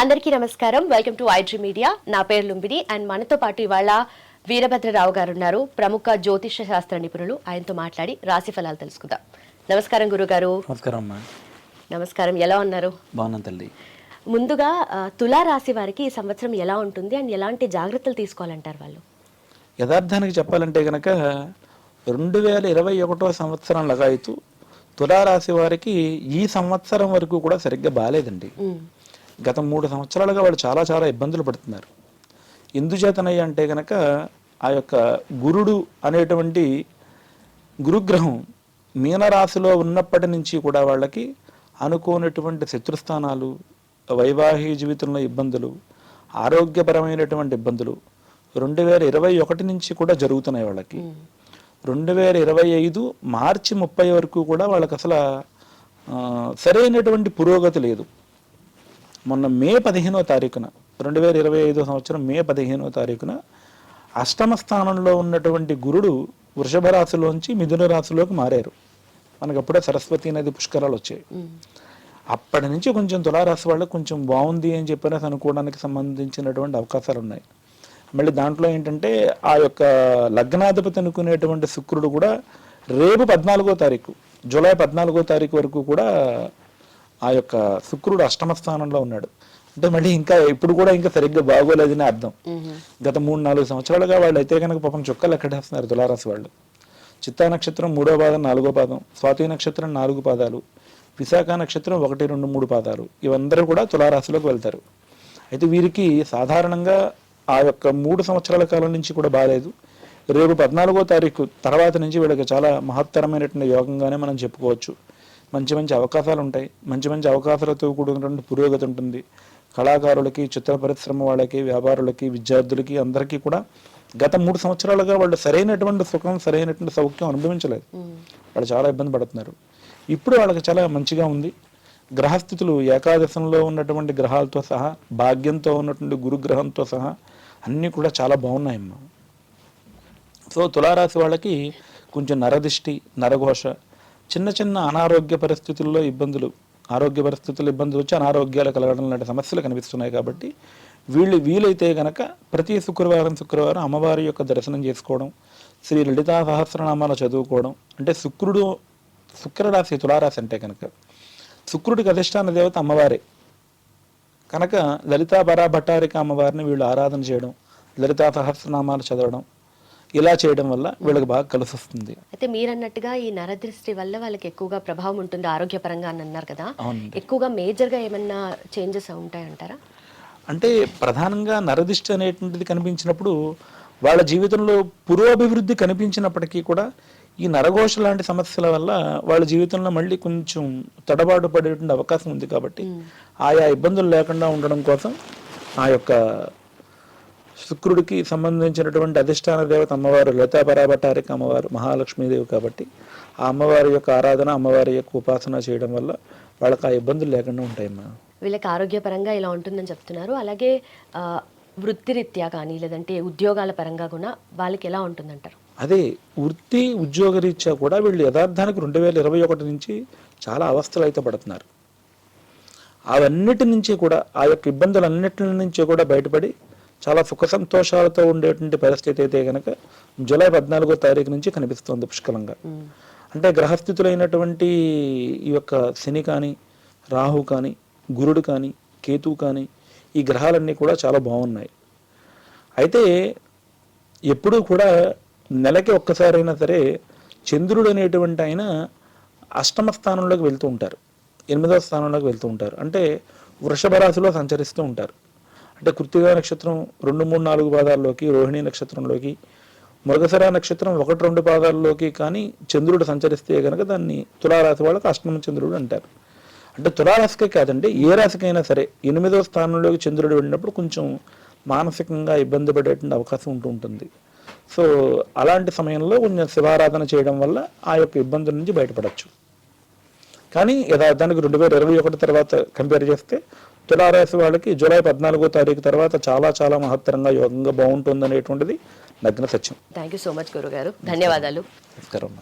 అందరికీ నమస్కారం. Welcome to iDream media. నా పేరు లుంబిని అండ్ మనతో పాటు ఇవాళ వీరభద్రరావు గారు ఉన్నారు, ప్రముఖ జ్యోతిష శాస్త్ర నిపుణులు. ఆయనతో మాట్లాడి రాశి ఫలాలు తెలుసుకుందాం. నమస్కారం గురుగారు. నమస్కారం అమ్మా. నమస్కారం. ఎలా ఉన్నారు? బాగున్నాను తల్లి. ముందుగా తులా రాశి వారికి ఈ సంవత్సరం ఎలా ఉంటుంది అండ్ ఎలాంటి జాగ్రత్తలు తీసుకోవాలంటారు వాళ్ళు? యథార్థానికి చెప్పాలంటే కనుక 2021 సంవత్సరం లగాయతు తులారాశి వారికి ఈ సంవత్సరం వరకు కూడా సరిగ్గా బాగాలేదండి. గత 3 సంవత్సరాలుగా వాళ్ళు చాలా చాలా ఇబ్బందులు పడుతున్నారు. ఎందుచేతనయ్య అంటే కనుక ఆ యొక్క గురుడు అనేటువంటి గురుగ్రహం మీనరాశిలో ఉన్నప్పటి నుంచి కూడా వాళ్ళకి అనుకోనటువంటి శత్రుస్థానాలు, వైవాహిక జీవితంలో ఇబ్బందులు, ఆరోగ్యపరమైనటువంటి ఇబ్బందులు 2021 నుంచి కూడా జరుగుతున్నాయి వాళ్ళకి. 2025 మార్చి 30 వరకు కూడా వాళ్ళకి అసలు సరైనటువంటి పురోగతి లేదు. మొన్న మే 15వ తారీఖున 2025 సంవత్సరం మే 15వ తారీఖున అష్టమ స్థానంలో ఉన్నటువంటి గురుడు వృషభ రాశిలోంచి మిథున రాశిలోకి మారారు. మనకు అప్పుడే సరస్వతి నది పుష్కరాలు వచ్చాయి. అప్పటి నుంచి కొంచెం తులారాశి వాళ్ళకి కొంచెం బాగుంది అని చెప్పిన అనుకోవడానికి సంబంధించినటువంటి అవకాశాలు ఉన్నాయి. మళ్ళీ దాంట్లో ఏంటంటే ఆ యొక్క లగ్నాధిపతి అనుకునేటువంటి శుక్రుడు కూడా రేపు 14వ తారీఖు, జూలై 14వ తారీఖు వరకు కూడా ఆ యొక్క శుక్రుడు అష్టమ స్థానంలో ఉన్నాడు. అంటే మళ్ళీ ఇంకా ఇప్పుడు కూడా ఇంకా సరిగ్గా బాగోలేదని అర్థం. గత 3-4 సంవత్సరాలుగా వాళ్ళు అయితే కనుక పాపం చుక్కలు ఎక్కడేస్తున్నారు తులారాశి వాళ్ళు. చిత్తా నక్షత్రం 3వ పాదం 4వ పాదం, స్వాతి నక్షత్రం 4 పాదాలు, విశాఖ నక్షత్రం 1, 2, 3 పాదాలు, ఇవందరూ కూడా తులారాశిలోకి వెళ్తారు. అయితే వీరికి సాధారణంగా ఆ యొక్క 3 సంవత్సరాల కాలం నుంచి కూడా బాగాలేదు. రేపు 14వ తారీఖు తర్వాత నుంచి వీళ్ళకి చాలా మహత్తరమైనటువంటి యోగంగానే మనం చెప్పుకోవచ్చు. మంచి మంచి అవకాశాలు ఉంటాయి. మంచి మంచి అవకాశాలతో కూడినటువంటి పురోగతి ఉంటుంది. కళాకారులకి, చిత్ర పరిశ్రమ వాళ్ళకి, వ్యాపారులకి, విద్యార్థులకి అందరికీ కూడా గత 3 సంవత్సరాలుగా వాళ్ళు సరైనటువంటి సుఖం, సరైనటువంటి సౌఖ్యం అనుభవించలేదు. వాళ్ళు చాలా ఇబ్బంది పడుతున్నారు. ఇప్పుడు వాళ్ళకి చాలా మంచిగా ఉంది. గ్రహస్థితులు ఏకాదశంలో ఉన్నటువంటి గ్రహాలతో సహా, భాగ్యంతో ఉన్నటువంటి గురుగ్రహంతో సహా అన్నీ కూడా చాలా బాగున్నాయమ్మా. సో తులారాశి వాళ్ళకి కొంచెం నరదిష్టి, నరఘోష, చిన్న చిన్న అనారోగ్య పరిస్థితుల్లో ఇబ్బందులు, ఆరోగ్య పరిస్థితుల్లో ఇబ్బందులు వచ్చి అనారోగ్యాలు కలగడం లాంటి సమస్యలు కనిపిస్తున్నాయి. కాబట్టి వీలైతే గనక ప్రతి శుక్రవారం అమ్మవారి యొక్క దర్శనం చేసుకోవడం, శ్రీ లలితా సహస్రనామాలు చదువుకోవడం. అంటే శుక్రరాశి తులారాశి అంటే కనుక శుక్రుడికి అధిష్టాన దేవత అమ్మవారే కనుక లలితా భట్టారిక అమ్మవారిని వీళ్ళు ఆరాధన చేయడం, లలితా సహస్రనామాలు చదవడం, ఇలా చేయడం వల్ల వీళ్ళకి బాగా కలిసి వస్తుంది. అయితే మీరన్నట్టుగా ఈ నరదృష్టి వల్ల వాళ్ళకి ఎక్కువగా ప్రభావం ఉంటుంది ఆరోగ్యపరంగా అని అన్నారు కదా. ఎక్కువగా మేజర్గా ఏమన్నా చేంజెస్ ఉంటాయంటారా? అంటే ప్రధానంగా నరదృష్టి అనేటువంటిది కనిపించినప్పుడు వాళ్ళ జీవితంలో పురోభివృద్ధి కనిపించినప్పటికీ కూడా ఈ నరఘోష లాంటి సమస్యల వల్ల వాళ్ళ జీవితంలో మళ్ళీ కొంచెం తడబాటు పడేటువంటి అవకాశం ఉంది. కాబట్టి ఆయా ఇబ్బందులు లేకుండా ఉండడం కోసం ఆ యొక్క శుక్రుడికి సంబంధించినటువంటి అధిష్టాన దేవత అమ్మవారు లలితా భట్టారిక అమ్మవారు మహాలక్ష్మీదేవి. కాబట్టి ఆ అమ్మవారి యొక్క ఆరాధన, అమ్మవారి యొక్క ఉపాసన చేయడం వల్ల వాళ్ళకి ఆ ఇబ్బందులు లేకుండా ఉంటాయమ్మా. వీళ్ళకి ఆరోగ్యపరంగా ఇలా ఉంటుందని చెప్తున్నారు. అలాగే వృత్తిరీత్యా కానీ లేదంటే ఉద్యోగాల పరంగా కూడా వాళ్ళకి ఎలా ఉంటుందంటారు? అదే వృత్తి ఉద్యోగ రీత్యా కూడా వీళ్ళు యథార్థానికి 2021 నుంచి చాలా అవస్థలు అయితే పడుతున్నారు. అవన్నిటి నుంచి కూడా ఆ యొక్క ఇబ్బందులన్నిటి నుంచి కూడా బయటపడి చాలా సుఖ సంతోషాలతో ఉండేటువంటి పరిస్థితి అయితే కనుక జూలై 14వ తారీఖు నుంచి కనిపిస్తుంది పుష్కలంగా. అంటే గ్రహస్థితులైనటువంటి ఈ యొక్క శని కానీ, రాహు కానీ, గురుడు కానీ, కేతువు కానీ, ఈ గ్రహాలన్నీ కూడా చాలా బాగున్నాయి. అయితే ఎప్పుడూ కూడా నెలకి ఒక్కసారైనా సరే చంద్రుడు అనేటువంటి ఆయన అష్టమ స్థానంలోకి వెళ్తూ ఉంటారు, 8వ స్థానంలోకి వెళ్తూ ఉంటారు. అంటే వృషభ రాశిలో సంచరిస్తూ ఉంటారు. అంటే కృత్తికా నక్షత్రం 2, 3, 4 పాదాల్లోకి, రోహిణి నక్షత్రంలోకి, మృగశిర నక్షత్రం 1, 2 పాదాల్లోకి కానీ చంద్రుడు సంచరిస్తే కనుక దాన్ని తులారాశి వాళ్ళకి అష్టమ చంద్రుడు అంటారు. అంటే తులారాశికే కాదండి, ఏ రాశికైనా సరే 8వ స్థానంలోకి చంద్రుడు వెళ్ళినప్పుడు కొంచెం మానసికంగా ఇబ్బంది పడేటువంటి అవకాశం ఉంటుంది. సో అలాంటి సమయంలో కొంచెం శివారాధన చేయడం వల్ల ఆ యొక్క ఇబ్బందుల నుంచి బయటపడవచ్చు. కానీ యథార్థానికి 2021 తర్వాత కంపేర్ చేస్తే తులారాశి వాళ్ళకి జూలై 14వ తారీఖు తర్వాత చాలా చాలా మహత్తరంగా యోగంగా బాగుంటుంది అనేటువంటిది నగ్న సత్యం. థ్యాంక్ యూ సో మచ్ గురుగారు. ధన్యవాదాలు. నమస్కారం.